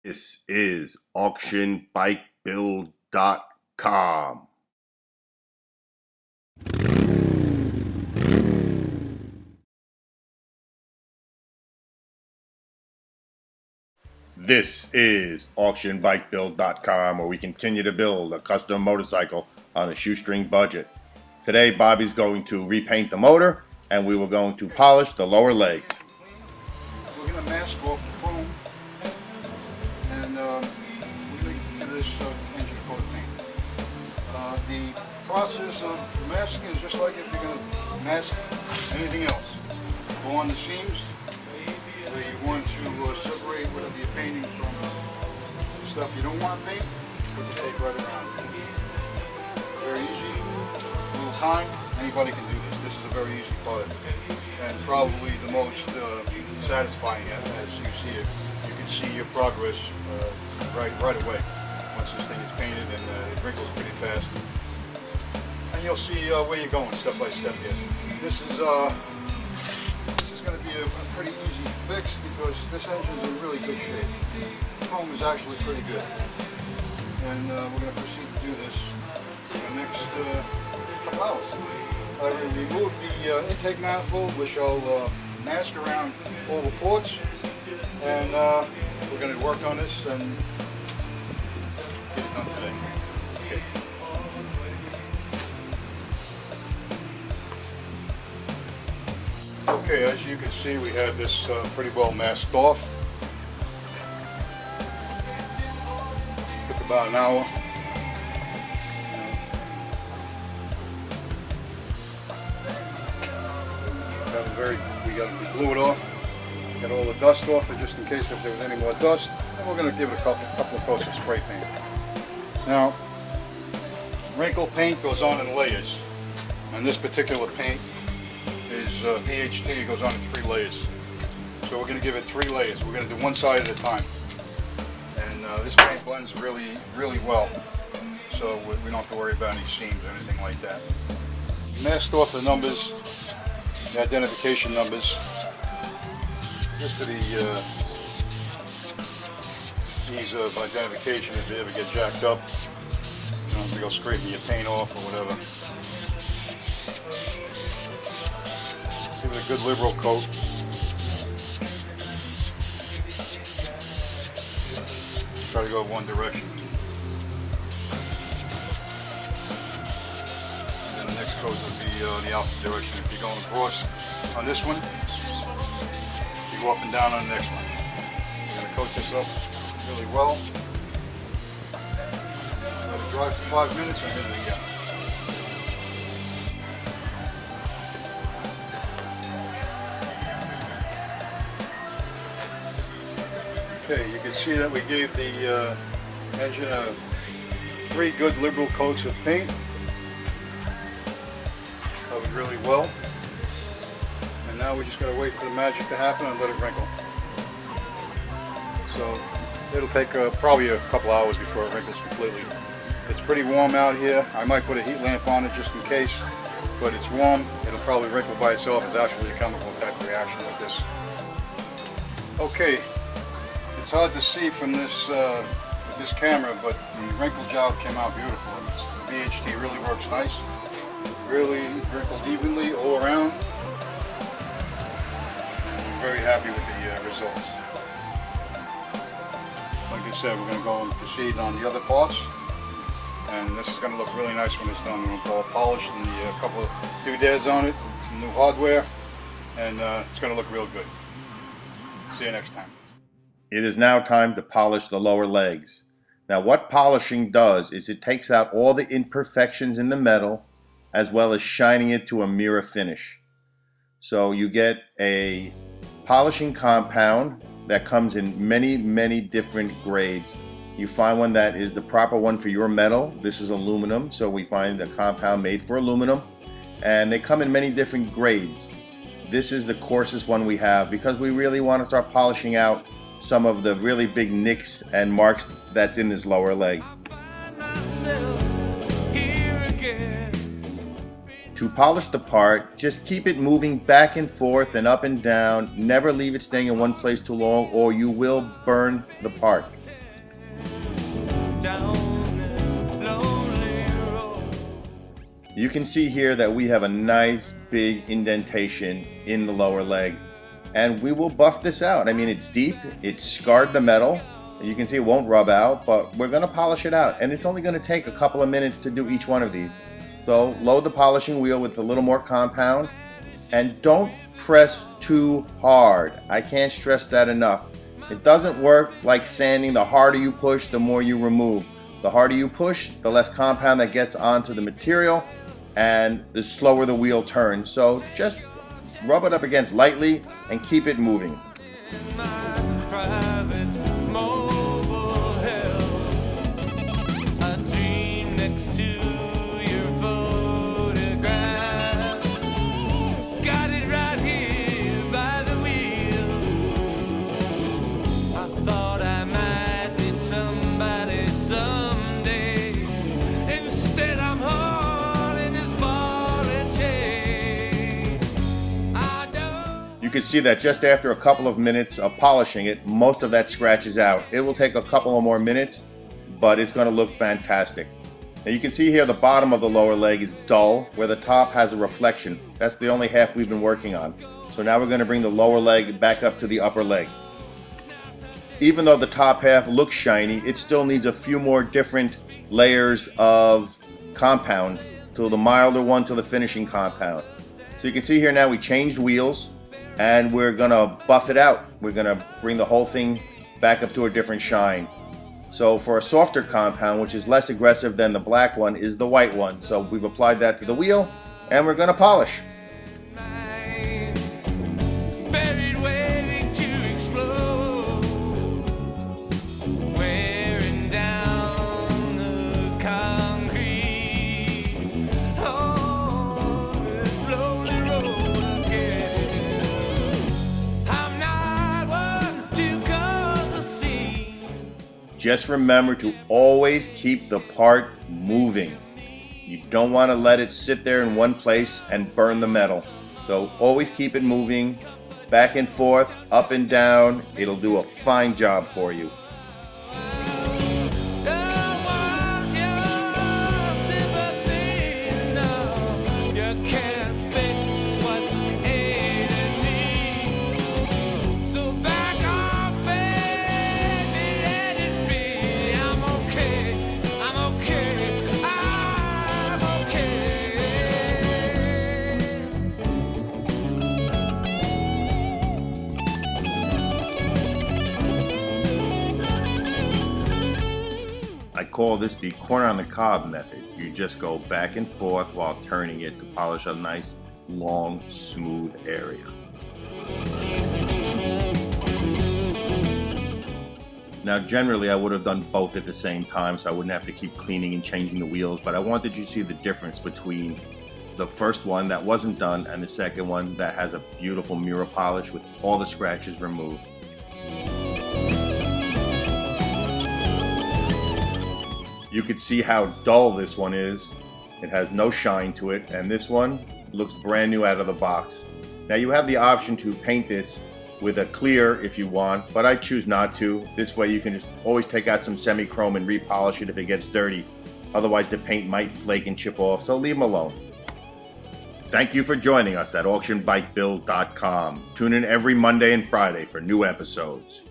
This is auctionbikebuild.com. This is auctionbikebuild.com, where we continue to build a custom motorcycle on a shoestring budget. Today, Bobby's going to repaint the motor, and we were going to polish the lower legs. We're going to mask off the chrome, and we're going to give this engine coat of paint. The process of masking is just like if you're going to mask anything else. Go on the seams where you want to separate whatever you're painting from the stuff you don't want to paint. Put the tape right around. Very easy, little time. Anybody can do this. This is a very easy part of it, and probably the most satisfying as you see it. You can see your progress right away once this thing is painted, and it wrinkles pretty fast. And you'll see where you're going step by step here. This is going to be a pretty easy fix because this engine is in really good shape. The chrome is actually pretty good, and we're going to proceed to do this in the next couple hours. I removed the intake manifold, which I'll mask around all the ports, and we're going to work on this and get it done today. Okay. Okay, as you can see, we have this pretty well masked off. Took about an hour. We blew it off, got all the dust off, just in case if there was any more dust. And we're going to give it a couple of coats of spray paint. Now, wrinkle paint goes on in layers, and this particular paint is VHT. It goes on in 3 layers. So we're going to give it 3 layers. We're going to do one side at a time, and this paint blends really well, so we don't have to worry about any seams or anything like that. Masked off the numbers, the identification numbers, just for the ease of identification if you ever get jacked up. You don't have to go scraping your paint off or whatever. Give it a good liberal coat. Try to go one direction. And the next coat will be the opposite direction. If you're going across on this one, you go up and down on the next one. You're going to coat this up really well. Let it dry for 5 minutes and hit it again. Okay, you can see that we gave the engine 3 good liberal coats of paint. Covered really well. And now we just gotta wait for the magic to happen and let it wrinkle. So it'll take probably a couple hours before it wrinkles completely. It's pretty warm out here. I might put a heat lamp on it just in case, but it's warm. It'll probably wrinkle by itself. It's actually a chemical type reaction like this. Okay, it's hard to see from this with this camera, but the wrinkle job came out beautiful. The VHT really works nice. Really wrinkled evenly all around. I'm very happy with the results. Like I said, we're going to go and proceed on the other parts, and this is going to look really nice when it's done. We'll go polished and a couple of doodads on it, some new hardware, and it's going to look real good. See you next time. It is now time to polish the lower legs. Now, what polishing does is it takes out all the imperfections in the metal, as well as shining it to a mirror finish. So you get a polishing compound that comes in many different grades. You find one that is the proper one for your metal. This is aluminum, so we find a compound made for aluminum, and they come in many different grades. This is the coarsest one we have because we really want to start polishing out some of the really big nicks and marks that's in this lower leg. To polish the part, just keep it moving back and forth and up and down. Never leave it staying in one place too long or you will burn the part. You can see here that we have a nice big indentation in the lower leg, and we will buff this out. I mean, it's deep, it's scarred the metal. You can see it won't rub out, but we're going to polish it out, and it's only going to take a couple of minutes to do each one of these. So load the polishing wheel with a little more compound, and don't press too hard. I can't stress that enough. It doesn't work like sanding. The harder you push, the more you remove. The harder you push, the less compound that gets onto the material, and the slower the wheel turns. So just rub it up against lightly and keep it moving. You can see that just after a couple of minutes of polishing it, most of that scratches out. It will take a couple of more minutes, but it's going to look fantastic. Now you can see here the bottom of the lower leg is dull, where the top has a reflection. That's the only half we've been working on. So now we're going to bring the lower leg back up to the upper leg. Even though the top half looks shiny, it still needs a few more different layers of compounds, to the milder one to the finishing compound. So you can see here now we changed wheels, and we're gonna buff it out. We're gonna bring the whole thing back up to a different shine. So for a softer compound, which is less aggressive than the black one, is the white one. So we've applied that to the wheel, and we're gonna polish. Just remember to always keep the part moving. You don't want to let it sit there in one place and burn the metal. So always keep it moving, back and forth, up and down. It'll do a fine job for you. I call this the corner on the cob method. You just go back and forth while turning it to polish a nice, long, smooth area. Now generally I would have done both at the same time so I wouldn't have to keep cleaning and changing the wheels, but I wanted you to see the difference between the first one that wasn't done and the second one that has a beautiful mirror polish with all the scratches removed. You could see how dull this one is. It has no shine to it, and this one looks brand new out of the box. Now you have the option to paint this with a clear if you want, but I choose not to. This way you can just always take out some semi-chrome and repolish it if it gets dirty. Otherwise the paint might flake and chip off, so leave them alone. Thank you for joining us at AuctionBikeBuild.com. Tune in every Monday and Friday for new episodes.